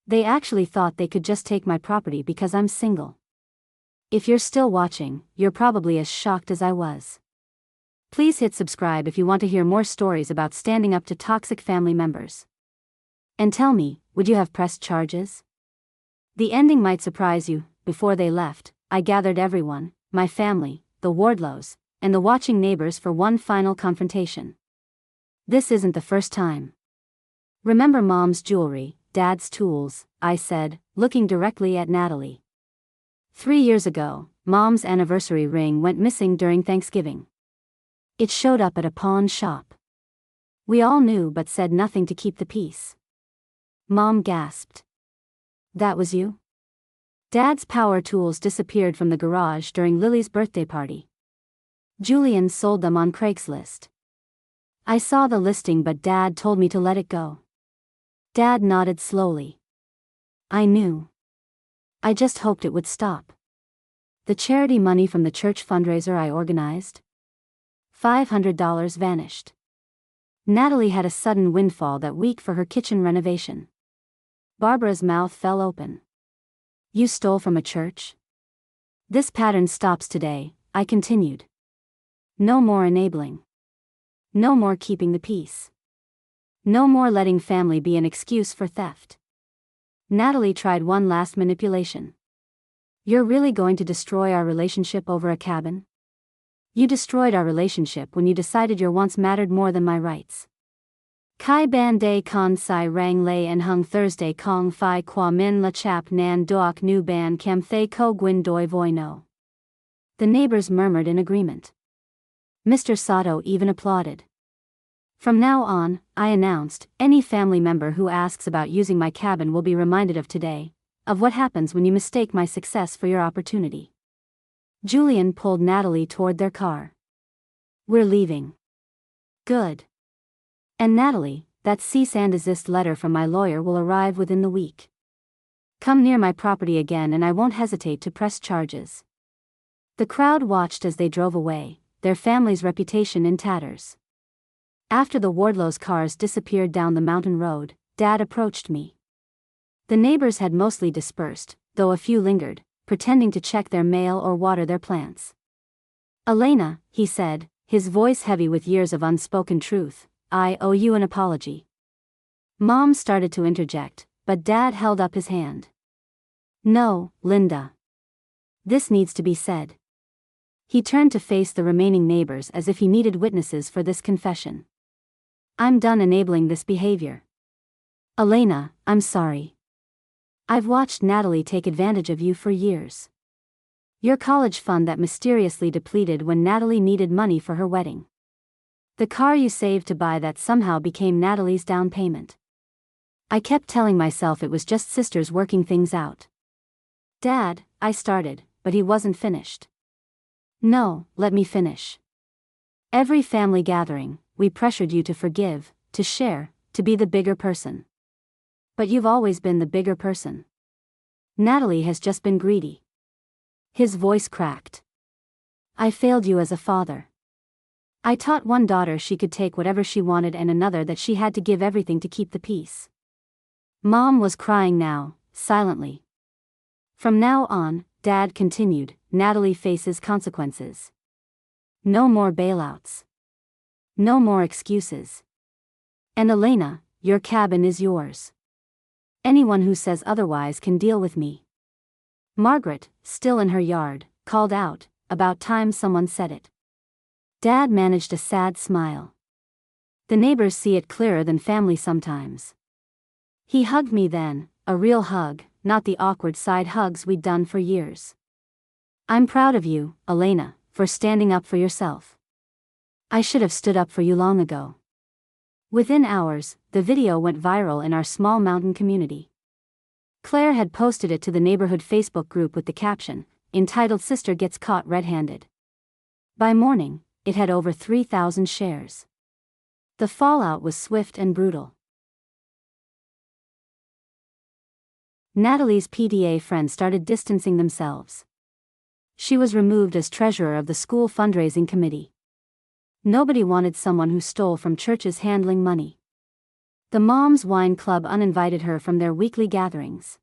S1: They actually thought they could just take my property because I'm single. If you're still watching, you're probably as shocked as I was. Please hit subscribe if you want to hear more stories about standing up to toxic family members. And tell me, would you have pressed charges? The ending might surprise you. Before they left, I gathered everyone, my family, the Wardlows, and the watching neighbors for one final confrontation. This isn't the first time. Remember Mom's jewelry, Dad's tools, I said, looking directly at Natalie. 3 years ago, Mom's anniversary ring went missing during Thanksgiving. It showed up at a pawn shop. We all knew but said nothing to keep the peace. Mom gasped. That was you? Dad's power tools disappeared from the garage during Lily's birthday party. Julian sold them on Craigslist. I saw the listing but Dad told me to let it go. Dad nodded slowly. I knew. I just hoped it would stop. The charity money from the church fundraiser I organized? $500 vanished. Natalie had a sudden windfall that week for her kitchen renovation. Barbara's mouth fell open. You stole from a church? This pattern stops today, I continued. No more enabling. No more keeping the peace. No more letting family be an excuse for theft. Natalie tried one last manipulation. You're really going to destroy our relationship over a cabin? You destroyed our relationship when you decided your wants mattered more than my rights. Kai ban day con sai rang lay and hung Thursday kong fi qua min la chap nan doak nu ban kem thay ko gwin doi voi no. The neighbors murmured in agreement. Mr. Sato even applauded. From now on, I announced, any family member who asks about using my cabin will be reminded of today, of what happens when you mistake my success for your opportunity. Julian pulled Natalie toward their car. We're leaving. Good. And Natalie, that cease and desist letter from my lawyer will arrive within the week. Come near my property again and I won't hesitate to press charges. The crowd watched as they drove away, their family's reputation in tatters. After the Wardlow's cars disappeared down the mountain road, Dad approached me. The neighbors had mostly dispersed, though a few lingered, pretending to check their mail or water their plants. Elena, he said, his voice heavy with years of unspoken truth, I owe you an apology. Mom started to interject, but Dad held up his hand. No, Linda. This needs to be said. He turned to face the remaining neighbors as if he needed witnesses for this confession. I'm done enabling this behavior. Elena, I'm sorry. I've watched Natalie take advantage of you for years. Your college fund that mysteriously depleted when Natalie needed money for her wedding. The car you saved to buy that somehow became Natalie's down payment. I kept telling myself it was just sisters working things out. Dad, I started, but he wasn't finished. No, let me finish. Every family gathering, we pressured you to forgive, to share, to be the bigger person. But you've always been the bigger person. Natalie has just been greedy. His voice cracked. I failed you as a father. I taught one daughter she could take whatever she wanted and another that she had to give everything to keep the peace. Mom was crying now, silently. From now on, Dad continued, Natalie faces consequences. No more bailouts. No more excuses. And Elena, your cabin is yours. Anyone who says otherwise can deal with me. Margaret, still in her yard, called out, about time someone said it. Dad managed a sad smile. The neighbors see it clearer than family sometimes. He hugged me then, a real hug, not the awkward side hugs we'd done for years. I'm proud of you, Elena, for standing up for yourself. I should have stood up for you long ago. Within hours, the video went viral in our small mountain community. Claire had posted it to the neighborhood Facebook group with the caption, entitled Sister Gets Caught Red-Handed. By morning, it had over 3,000 shares. The fallout was swift and brutal. Natalie's PTA friends started distancing themselves. She was removed as treasurer of the school fundraising committee. Nobody wanted someone who stole from churches handling money. The Mom's Wine Club uninvited her from their weekly gatherings.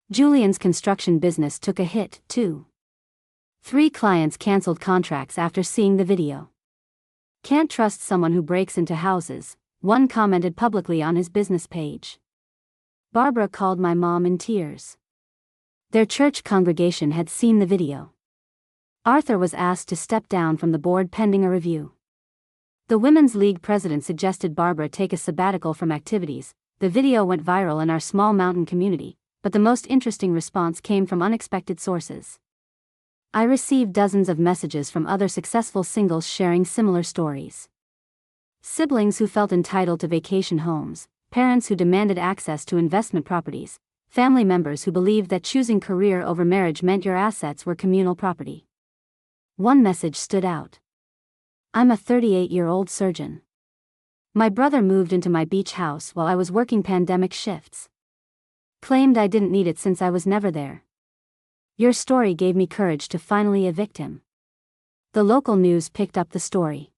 S1: Julian's construction business took a hit, too. 3 clients canceled contracts after seeing the video. "Can't trust someone who breaks into houses," one commented publicly on his business page. Barbara called my mom in tears. Their church congregation had seen the video. Arthur was asked to step down from the board pending a review. The Women's League president suggested Barbara take a sabbatical from activities. The video went viral in our small mountain community, but the most interesting response came from unexpected sources. I received dozens of messages from other successful singles sharing similar stories. Siblings who felt entitled to vacation homes, parents who demanded access to investment properties, family members who believed that choosing career over marriage meant your assets were communal property. One message stood out. "I'm a 38-year-old surgeon. My brother moved into my beach house while I was working pandemic shifts. Claimed I didn't need it since I was never there. Your story gave me courage to finally evict him." The local news picked up the story.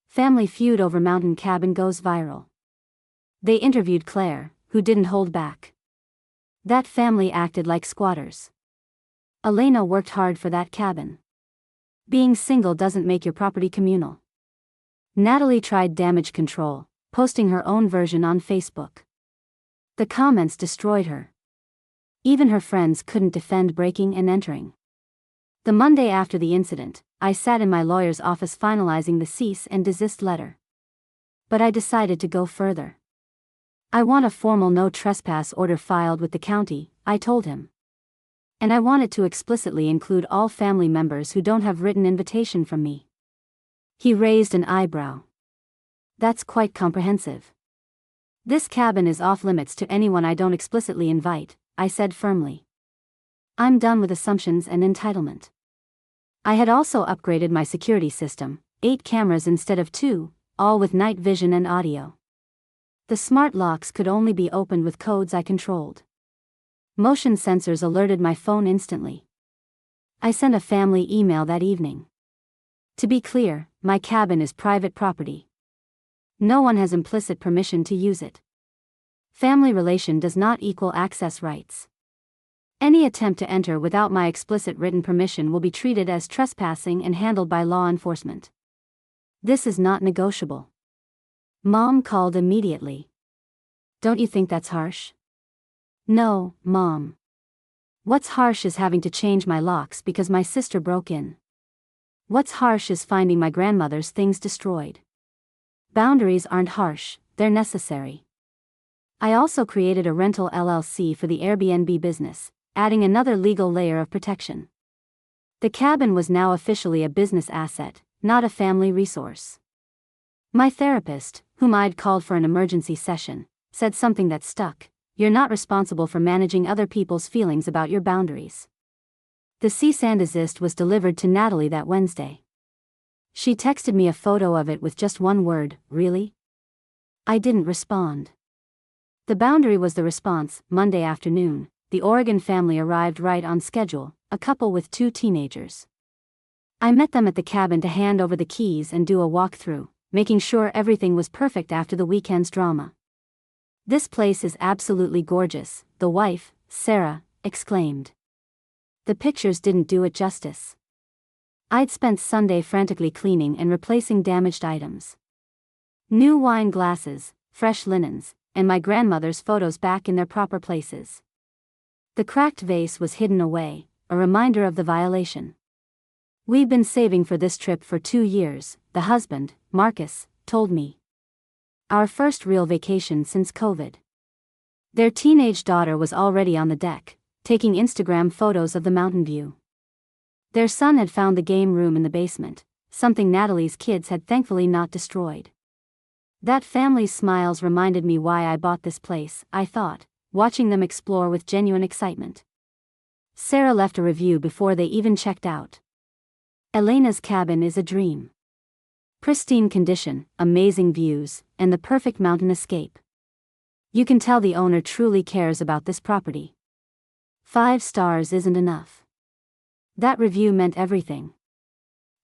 S1: Family feud over mountain cabin goes viral. They interviewed Claire, who didn't hold back. That family acted like squatters. Elena worked hard for that cabin. Being single doesn't make your property communal. Natalie tried damage control, posting her own version on Facebook. The comments destroyed her. Even her friends couldn't defend breaking and entering. The Monday after the incident, I sat in my lawyer's office finalizing the cease and desist letter. But I decided to go further. "I want a formal no trespass order filed with the county," I told him. "And I want it to explicitly include all family members who don't have written invitation from me." He raised an eyebrow. "That's quite comprehensive." "This cabin is off limits to anyone I don't explicitly invite," I said firmly. "I'm done with assumptions and entitlement." I had also upgraded my security system, 8 cameras instead of 2, all with night vision and audio. The smart locks could only be opened with codes I controlled. Motion sensors alerted my phone instantly. I sent a family email that evening. "To be clear, my cabin is private property. No one has implicit permission to use it. Family relation does not equal access rights. Any attempt to enter without my explicit written permission will be treated as trespassing and handled by law enforcement. This is not negotiable." Mom called immediately. "Don't you think that's harsh?" "No, Mom. What's harsh is having to change my locks because my sister broke in. What's harsh is finding my grandmother's things destroyed. Boundaries aren't harsh, they're necessary." I also created a rental LLC for the Airbnb business, adding another legal layer of protection. The cabin was now officially a business asset, not a family resource. My therapist, whom I'd called for an emergency session, said something that stuck: "You're not responsible for managing other people's feelings about your boundaries." The cease and desist was delivered to Natalie that Wednesday. She texted me a photo of it with just one word: "Really?" I didn't respond. The boundary was the response. Monday afternoon, the Oregon family arrived right on schedule, a couple with 2 teenagers. I met them at the cabin to hand over the keys and do a walkthrough, making sure everything was perfect after the weekend's drama. "This place is absolutely gorgeous," the wife, Sarah, exclaimed. The pictures didn't do it justice. I'd spent Sunday frantically cleaning and replacing damaged items. New wine glasses, fresh linens, and my grandmother's photos back in their proper places. The cracked vase was hidden away, a reminder of the violation. "We've been saving for this trip for 2 years, the husband, Marcus, told me. Our first real vacation since COVID." Their teenage daughter was already on the deck, taking Instagram photos of the mountain view. Their son had found the game room in the basement, something Natalie's kids had thankfully not destroyed. That family's smiles reminded me why I bought this place, I thought, watching them explore with genuine excitement. Sarah left a review before they even checked out. "Elena's cabin is a dream. Pristine condition, amazing views, and the perfect mountain escape. You can tell the owner truly cares about this property. 5 stars isn't enough." That review meant everything.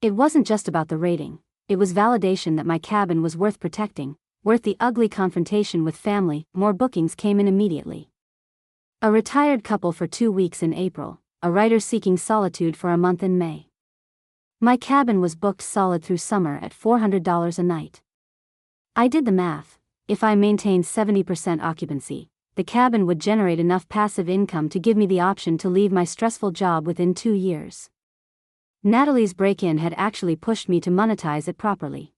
S1: It wasn't just about the rating, it was validation that my cabin was worth protecting, worth the ugly confrontation with family. More bookings came in immediately. A retired couple for 2 weeks in April, a writer seeking solitude for a month in May. My cabin was booked solid through summer at $400 a night. I did the math. If I maintained 70% occupancy, the cabin would generate enough passive income to give me the option to leave my stressful job within 2 years. Natalie's break-in had actually pushed me to monetize it properly.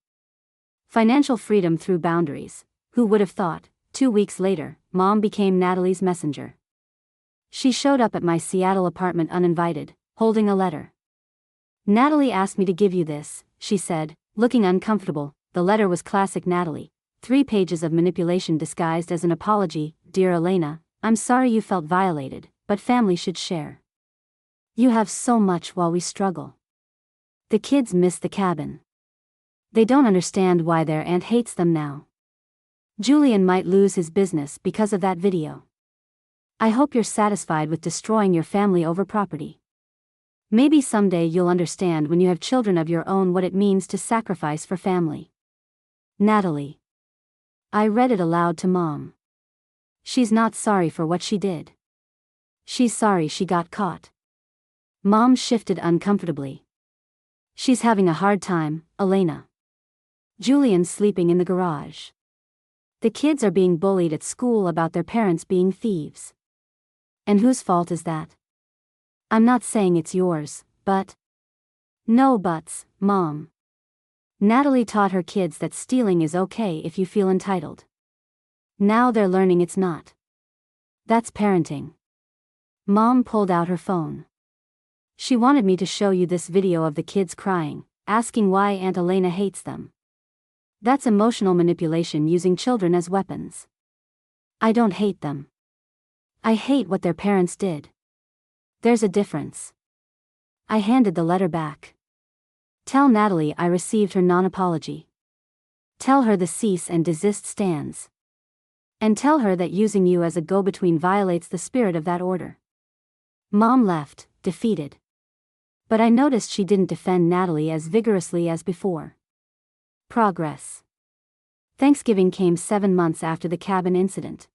S1: Financial freedom through boundaries. Who would have thought? 2 weeks later, Mom became Natalie's messenger. She showed up at my Seattle apartment uninvited, holding a letter. "Natalie asked me to give you this," she said, looking uncomfortable. The letter was classic Natalie. 3 pages of manipulation disguised as an apology. "Dear Elena, I'm sorry you felt violated, but family should share. You have so much while we struggle. The kids miss the cabin. They don't understand why their aunt hates them now. Julian might lose his business because of that video. I hope you're satisfied with destroying your family over property. Maybe someday you'll understand when you have children of your own what it means to sacrifice for family. Natalie." I read it aloud to Mom. She's not sorry for what she did. She's sorry she got caught. Mom shifted uncomfortably. "She's having a hard time, Elena. Julian's sleeping in the garage. The kids are being bullied at school about their parents being thieves. And whose fault is that? I'm not saying it's yours, but..." "No buts, Mom. Natalie taught her kids that stealing is okay if you feel entitled. Now they're learning it's not. That's parenting." Mom pulled out her phone. "She wanted me to show you this video of the kids crying, asking why Aunt Elena hates them. That's emotional manipulation using children as weapons. I don't hate them. I hate what their parents did. There's a difference." I handed the letter back. "Tell Natalie I received her non-apology. Tell her the cease and desist stands. And tell her that using you as a go-between violates the spirit of that order." Mom left, defeated. But I noticed she didn't defend Natalie as vigorously as before. Progress. Thanksgiving came 7 months after the cabin incident.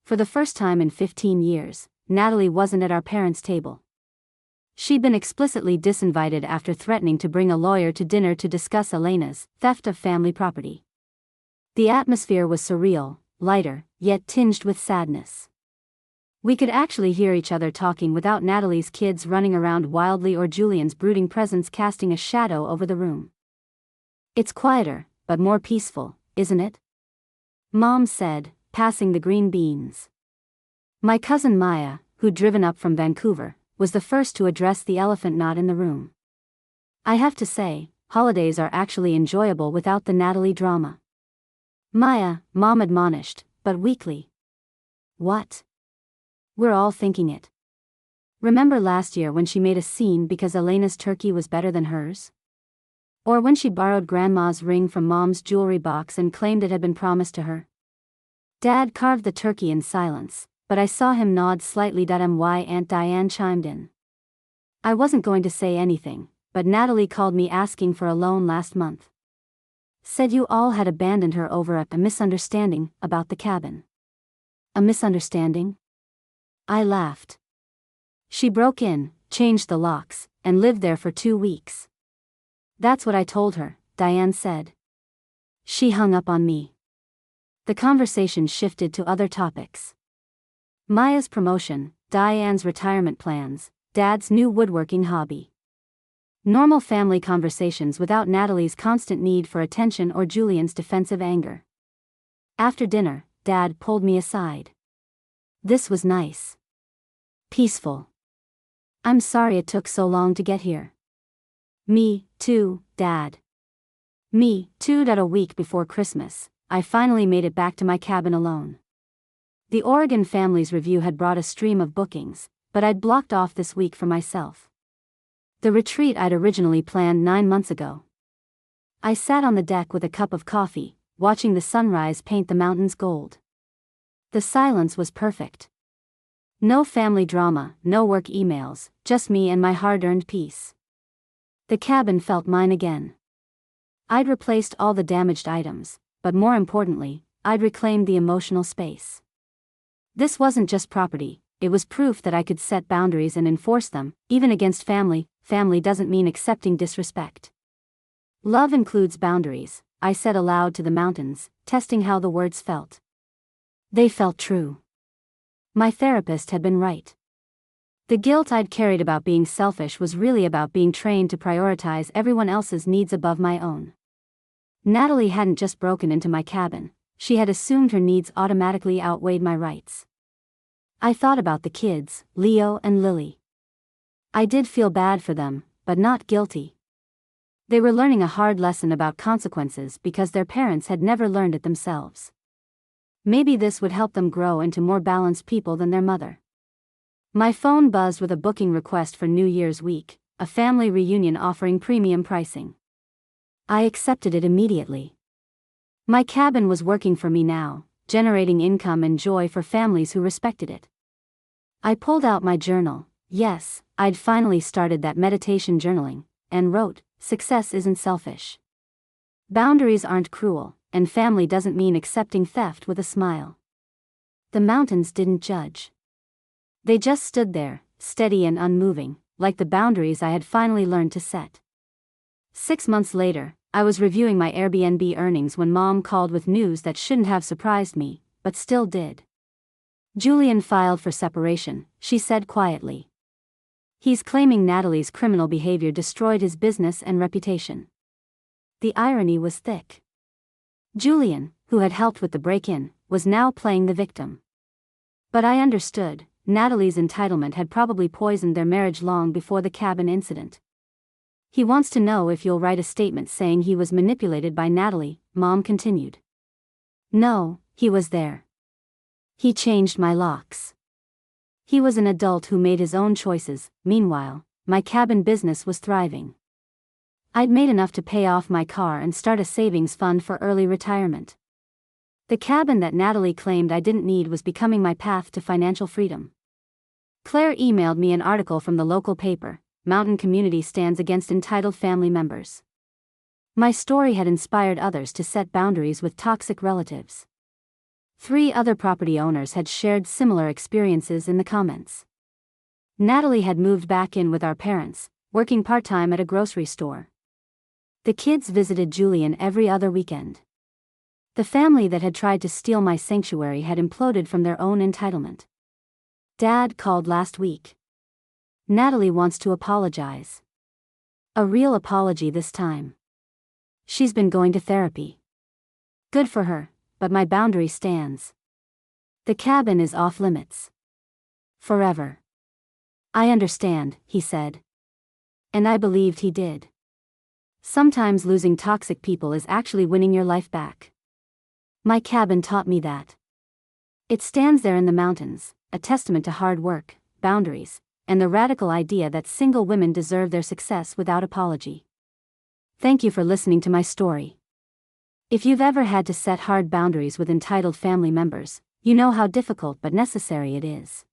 S1: For the first time in 15 years, Natalie wasn't at our parents' table. She'd been explicitly disinvited after threatening to bring a lawyer to dinner to discuss Elena's theft of family property. The atmosphere was surreal, lighter, yet tinged with sadness. We could actually hear each other talking without Natalie's kids running around wildly or Julian's brooding presence casting a shadow over the room. "It's quieter, but more peaceful, isn't it?" Mom said, passing the green beans. My cousin Maya, who'd driven up from Vancouver, was the first to address the elephant not in the room. "I have to say, holidays are actually enjoyable without the Natalie drama." "Maya," Mom admonished, but weakly. "What?" "We're all thinking it. Remember last year when she made a scene because Elena's turkey was better than hers? Or when she borrowed Grandma's ring from Mom's jewelry box and claimed it had been promised to her? Dad carved the turkey in silence, but I saw him nod slightly. My Aunt Diane chimed in. "I wasn't going to say anything, but Natalie called me asking for a loan last month. Said you all had abandoned her over a misunderstanding about the cabin." "A misunderstanding?" I laughed. "She broke in, changed the locks, and lived there for 2 weeks. That's what I told her," Diane said. She hung up on me. The conversation shifted to other topics. Maya's promotion, Diane's retirement plans, Dad's new woodworking hobby. Normal family conversations without Natalie's constant need for attention or Julian's defensive anger. After dinner, Dad pulled me aside. "This was nice. Peaceful. I'm sorry it took so long to get here." "Me, too, Dad. Me, too." A week before Christmas, I finally made it back to my cabin alone. The Oregon Families Review had brought a stream of bookings, but I'd blocked off this week for myself. The retreat I'd originally planned 9 months ago. I sat on the deck with a cup of coffee, watching the sunrise paint the mountains gold. The silence was perfect. No family drama, no work emails, just me and my hard-earned peace. The cabin felt mine again. I'd replaced all the damaged items, but more importantly, I'd reclaimed the emotional space. This wasn't just property, it was proof that I could set boundaries and enforce them, even against family. Family doesn't mean accepting disrespect. Love includes boundaries, I said aloud to the mountains, testing how the words felt. They felt true. My therapist had been right. The guilt I'd carried about being selfish was really about being trained to prioritize everyone else's needs above my own. Natalie hadn't just broken into my cabin, she had assumed her needs automatically outweighed my rights. I thought about the kids, Leo and Lily. I did feel bad for them, but not guilty. They were learning a hard lesson about consequences because their parents had never learned it themselves. Maybe this would help them grow into more balanced people than their mother. My phone buzzed with a booking request for New Year's week, a family reunion offering premium pricing. I accepted it immediately. My cabin was working for me now, generating income and joy for families who respected it. I pulled out my journal, yes, I'd finally started that meditation journaling, and wrote, "Success isn't selfish. Boundaries aren't cruel, and family doesn't mean accepting theft with a smile." The mountains didn't judge. They just stood there, steady and unmoving, like the boundaries I had finally learned to set. 6 months later, I was reviewing my Airbnb earnings when Mom called with news that shouldn't have surprised me, but still did. "Julian filed for separation," she said quietly. "He's claiming Natalie's criminal behavior destroyed his business and reputation." The irony was thick. Julian, who had helped with the break-in, was now playing the victim. But I understood, Natalie's entitlement had probably poisoned their marriage long before the cabin incident. "He wants to know if you'll write a statement saying he was manipulated by Natalie," Mom continued. "No, he was there. He changed my locks. He was an adult who made his own choices." Meanwhile, my cabin business was thriving. I'd made enough to pay off my car and start a savings fund for early retirement. The cabin that Natalie claimed I didn't need was becoming my path to financial freedom. Claire emailed me an article from the local paper, "Mountain Community Stands Against Entitled Family Members." My story had inspired others to set boundaries with toxic relatives. 3 other property owners had shared similar experiences in the comments. Natalie had moved back in with our parents, working part-time at a grocery store. The kids visited Julian every other weekend. The family that had tried to steal my sanctuary had imploded from their own entitlement. Dad called last week. Natalie wants to apologize. A real apology this time. She's been going to therapy. Good for her, but my boundary stands. The cabin is off limits. Forever. "I understand," he said. And I believed he did. Sometimes losing toxic people is actually winning your life back. My cabin taught me that. It stands there in the mountains, a testament to hard work, boundaries, and the radical idea that single women deserve their success without apology. Thank you for listening to my story. If you've ever had to set hard boundaries with entitled family members, you know how difficult but necessary it is.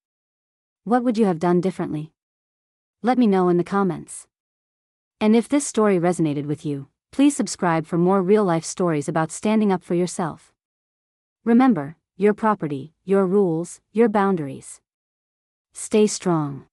S1: What would you have done differently? Let me know in the comments. And if this story resonated with you, please subscribe for more real-life stories about standing up for yourself. Remember, your property, your rules, your boundaries. Stay strong.